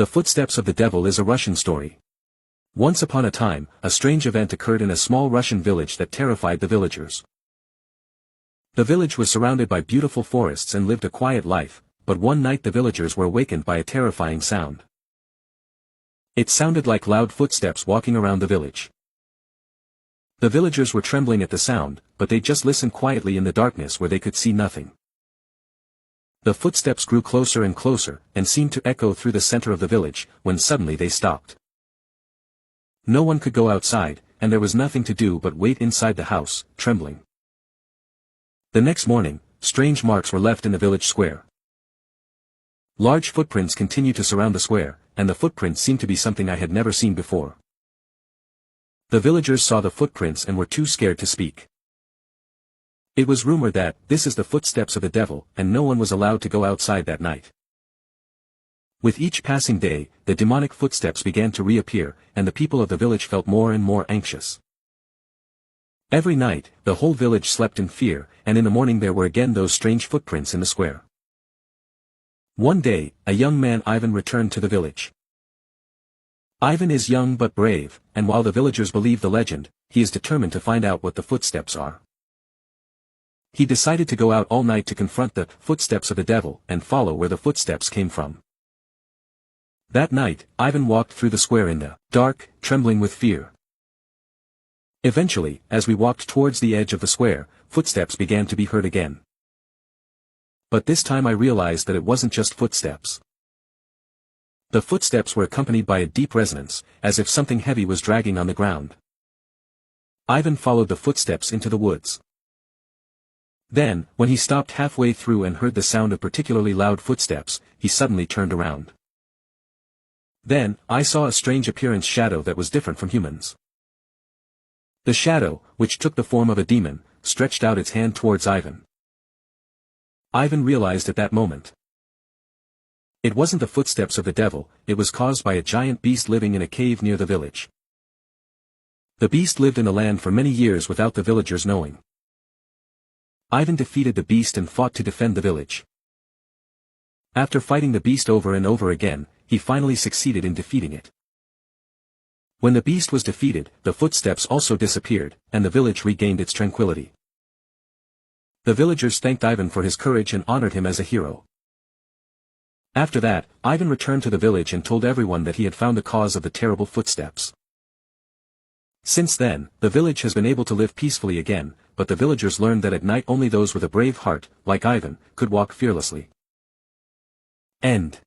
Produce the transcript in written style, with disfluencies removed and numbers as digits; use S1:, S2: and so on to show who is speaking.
S1: The Footsteps of the Devil is a Russian story. Once upon a time, a strange event occurred in a small Russian village that terrified the villagers. The village was surrounded by beautiful forests and lived a quiet life, but one night the villagers were awakened by a terrifying sound. It sounded like loud footsteps walking around the village. The villagers were trembling at the sound, but they just listened quietly in the darkness where they could see nothing. The footsteps grew closer and closer, and seemed to echo through the center of the village, when suddenly they stopped. No one could go outside, and there was nothing to do but wait inside the house, trembling. The next morning, strange marks were left in the village square. Large footprints continued to surround the square, and the footprints seemed to be something I had never seen before. The villagers saw the footprints and were too scared to speak. It was rumored that, this is the footsteps of the devil, and no one was allowed to go outside that night. With each passing day, the demonic footsteps began to reappear, and the people of the village felt more and more anxious. Every night, the whole village slept in fear, and in the morning there were again those strange footprints in the square. One day, a young man Ivan returned to the village. Ivan is young but brave, and while the villagers believe the legend, he is determined to find out what the footsteps are. He decided to go out all night to confront the footsteps of the devil and follow where the footsteps came from. That night, Ivan walked through the square in the dark, trembling with fear. Eventually, as we walked towards the edge of the square, footsteps began to be heard again. But this time I realized that it wasn't just footsteps. The footsteps were accompanied by a deep resonance, as if something heavy was dragging on the ground. Ivan followed the footsteps into the woods. Then, when he stopped halfway through and heard the sound of particularly loud footsteps, he suddenly turned around. Then, I saw a strange appearance shadow that was different from humans. The shadow, which took the form of a demon, stretched out its hand towards Ivan. Ivan realized at that moment. It wasn't the footsteps of the devil, it was caused by a giant beast living in a cave near the village. The beast lived in the land for many years without the villagers knowing. Ivan defeated the beast and fought to defend the village. After fighting the beast over and over again, he finally succeeded in defeating it. When the beast was defeated, the footsteps also disappeared, and the village regained its tranquility. The villagers thanked Ivan for his courage and honored him as a hero. After that, Ivan returned to the village and told everyone that he had found the cause of the terrible footsteps. Since then, the village has been able to live peacefully again, but the villagers learned that at night only those with a brave heart, like Ivan, could walk fearlessly. End.